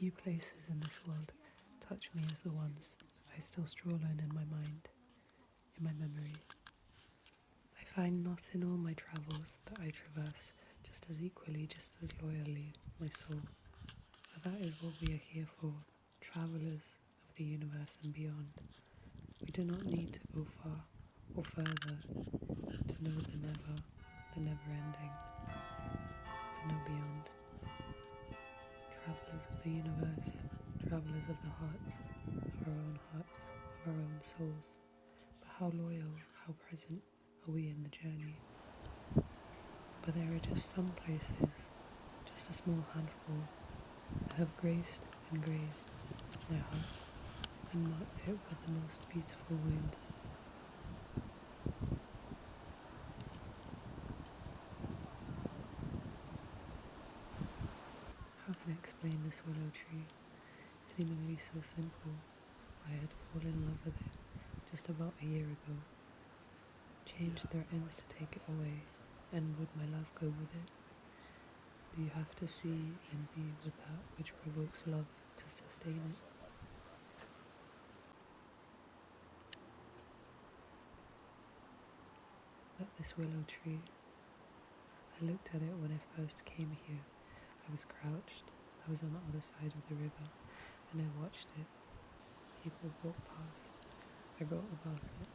Few places in this world touch me as the ones I still stroll in my mind, in my memory. I find not in all my travels that I traverse just as equally, just as loyally my soul. For that is what we are here for, travellers of the universe and beyond. We do not need to go far or further to know the never ending, to know beyond. Travellers of the universe, travellers of the hearts, of our own hearts, of our own souls. But how loyal, how present are we in the journey? But there are just some places, just a small handful, that have graced and grazed my heart and marked it with the most beautiful wound. How can I explain this willow tree? Seemingly so simple, I had fallen in love with it just about a year ago. Changed their ends to take it away, and would my love go with it? Do you have to see and be with that which provokes love to sustain it? But this willow tree, I looked at it when I first came here. I was crouched, I was on the other side of the river, and I watched it. People walked past. I wrote about it.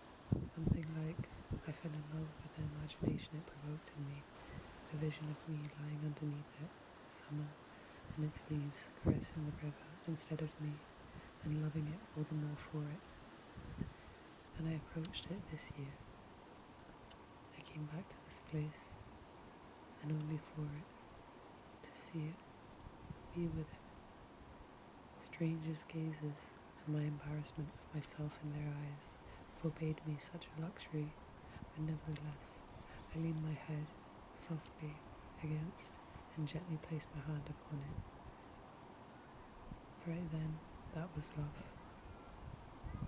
Something like, I fell in love with the imagination it provoked in me, a vision of me lying underneath it, summer, and its leaves caressing the river instead of me, and loving it all the more for it. And I approached it this year. I came back to this place, and only for it, to see it, be with it. Strangers' gazes and my embarrassment of myself in their eyes forbade me such a luxury, but nevertheless I leaned my head softly against and gently placed my hand upon it. Right then, that was love,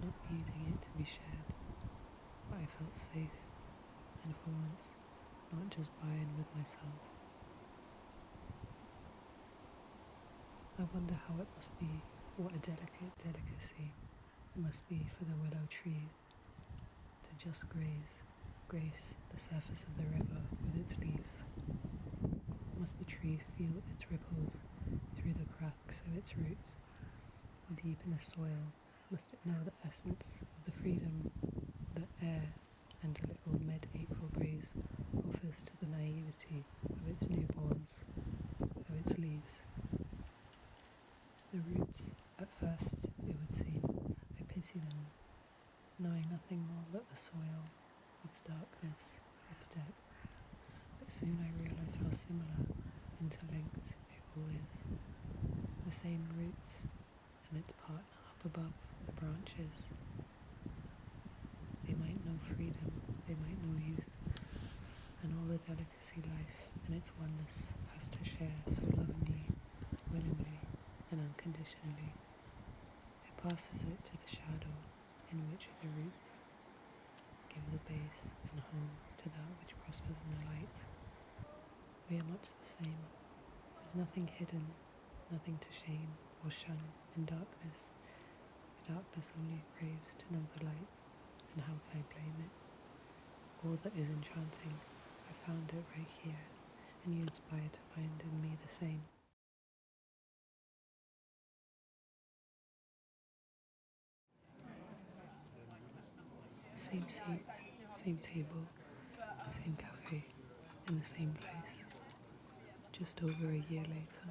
not needing it to be shared, but I felt safe, and for once, not just by and with myself. I wonder how it must be, what a delicate delicacy it must be for the willow tree to just grace the surface of the river with its leaves. Must the tree feel its ripples through the cracks of its roots? Deep in the soil, must it know the essence of the freedom that air and a little mid-April breeze offers to the naivety of its newborns, of its leaves? The roots, at first, it would seem, I pity them, knowing nothing more but the soil, its darkness, its depth. But soon I realize how similar, interlinked it all is. The same roots and its partner up above the branches. They might know freedom, they might know youth, and all the delicacy life and its oneness has to share so lovingly, willingly, and unconditionally. It passes it to the shadow in which the roots give the base and home to that which prospers in the light. We are much the same. There's nothing hidden, nothing to shame or shun in darkness. The darkness only craves to know the light, and how can I blame it? All that is enchanting, I found it right here, and you inspire to find in me the same. Same seat, same table, same cafe, in the same place. Just over a year later,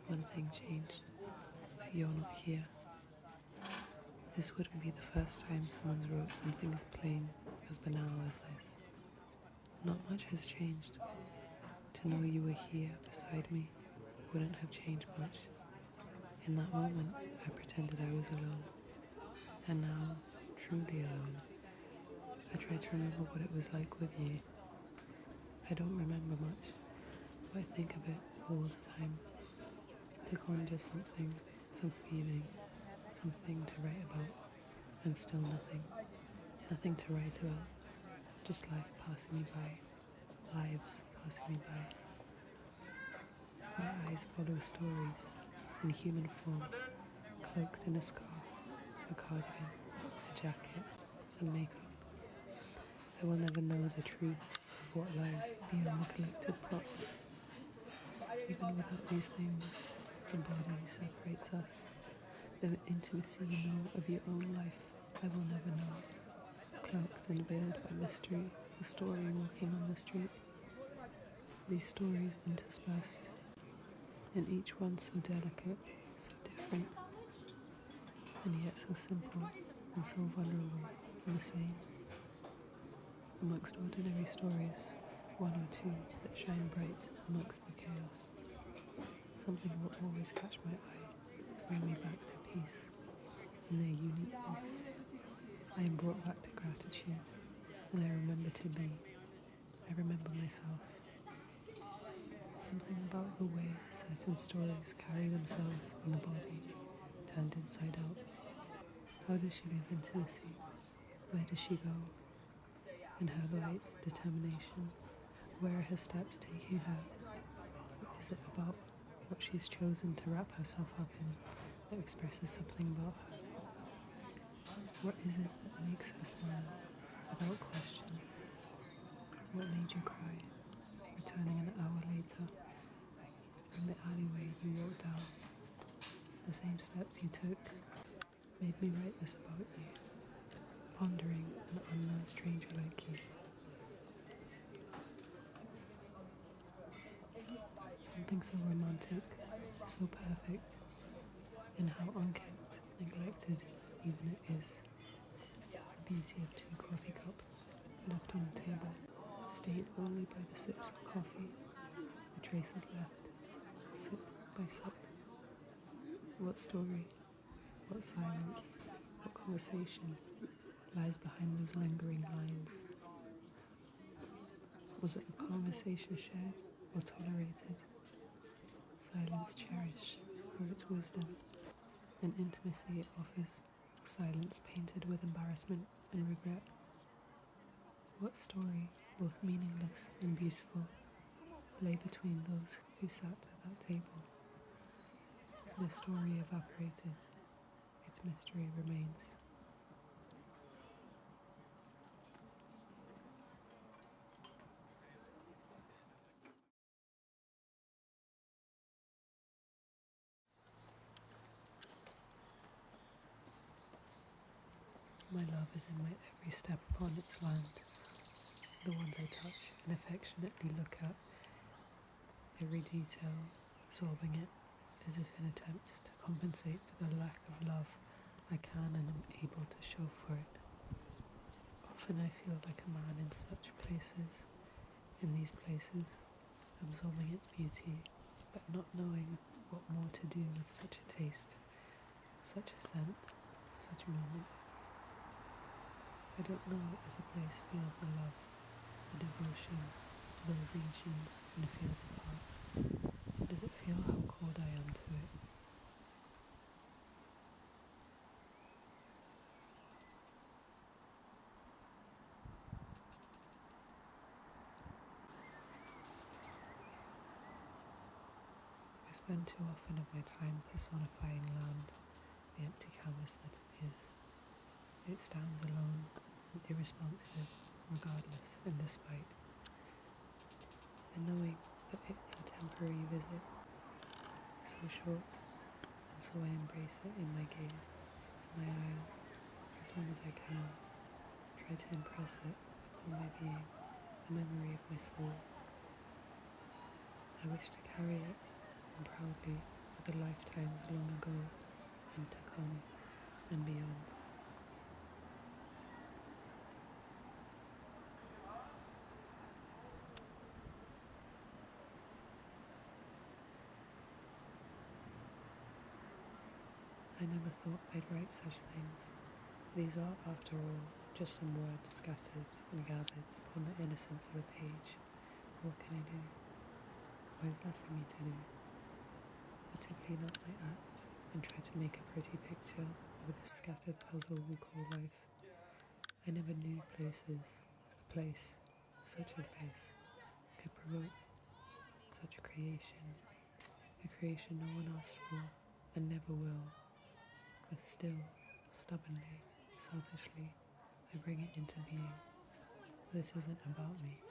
one thing changed, that you're not here. This wouldn't be the first time someone's wrote something as plain, as banal as this. Not much has changed. To know you were here beside me wouldn't have changed much. In that moment, I pretended I was alone. And now, truly alone, I try to remember what it was like with you. I don't remember much, but I think of it all the time. To conjure something, some feeling, something to write about, and still nothing. Nothing to write about, just life passing me by, lives passing me by. My eyes follow stories, in human form, cloaked in a scarf, a cardigan, a jacket, some makeup. I will never know the truth of what lies beyond the collected props. Even without these things, the body separates us. The intimacy you know of your own life, I will never know. Cloaked and veiled by mystery, the story walking on the street. These stories interspersed, and each one so delicate, so different, and yet so simple and so vulnerable and the same. Amongst ordinary stories, one or two that shine bright amongst the chaos. Something will always catch my eye, bring me back to peace in their uniqueness. I am brought back to gratitude, and I remember to be. I remember myself. Something about the way certain stories carry themselves in the body, turned inside out. How does she live intimacy? Where does she go? In her light, determination, where are her steps taking her? What is it about what she's chosen to wrap herself up in that expresses something about her? What is it that makes her smile without question? What made you cry, returning an hour later from the alleyway you walked down? The same steps you took made me write this about you, pondering an unknown stranger like you. Something so romantic, so perfect, in how unkempt, neglected even it is. The beauty of 2 coffee cups left on the table, stained only by the sips of coffee, the traces left, sip by sip. What story, what silence, what conversation lies behind those lingering lines? Was it a conversation shared or tolerated? Silence cherished for its wisdom, and intimacy it offers, or silence painted with embarrassment and regret? What story, both meaningless and beautiful, lay between those who sat at that table? The story evaporated, its mystery remains. My love is in my every step upon its land, the ones I touch and affectionately look at, every detail absorbing it as if in attempts to compensate for the lack of love I can and am able to show for it. Often I feel like a man in such places, in these places, absorbing its beauty, but not knowing what more to do with such a taste, such a scent, such a moment. I don't know if a place feels the love, the devotion, those regions and fields apart. Does it feel how cold I am to it? I spend too often of my time personifying land, the empty canvas that it is. It stands alone and irresponsive, regardless and despite. And knowing that it's a temporary visit, so short, and so I embrace it in my gaze, in my eyes, for as long as I can, try to impress it upon my being, the memory of my soul. I wish to carry it, and proudly, for the lifetimes long ago, and to come, and beyond. I never thought I'd write such things. These are, after all, just some words scattered and gathered upon the innocence of a page. What can I do? What is left for me to do? But to clean up my act and try to make a pretty picture of this scattered puzzle we call life. I never knew places, a place, such a place, could provoke such a creation no one asked for, and never will, but still, stubbornly, selfishly, I bring it into being. This isn't about me.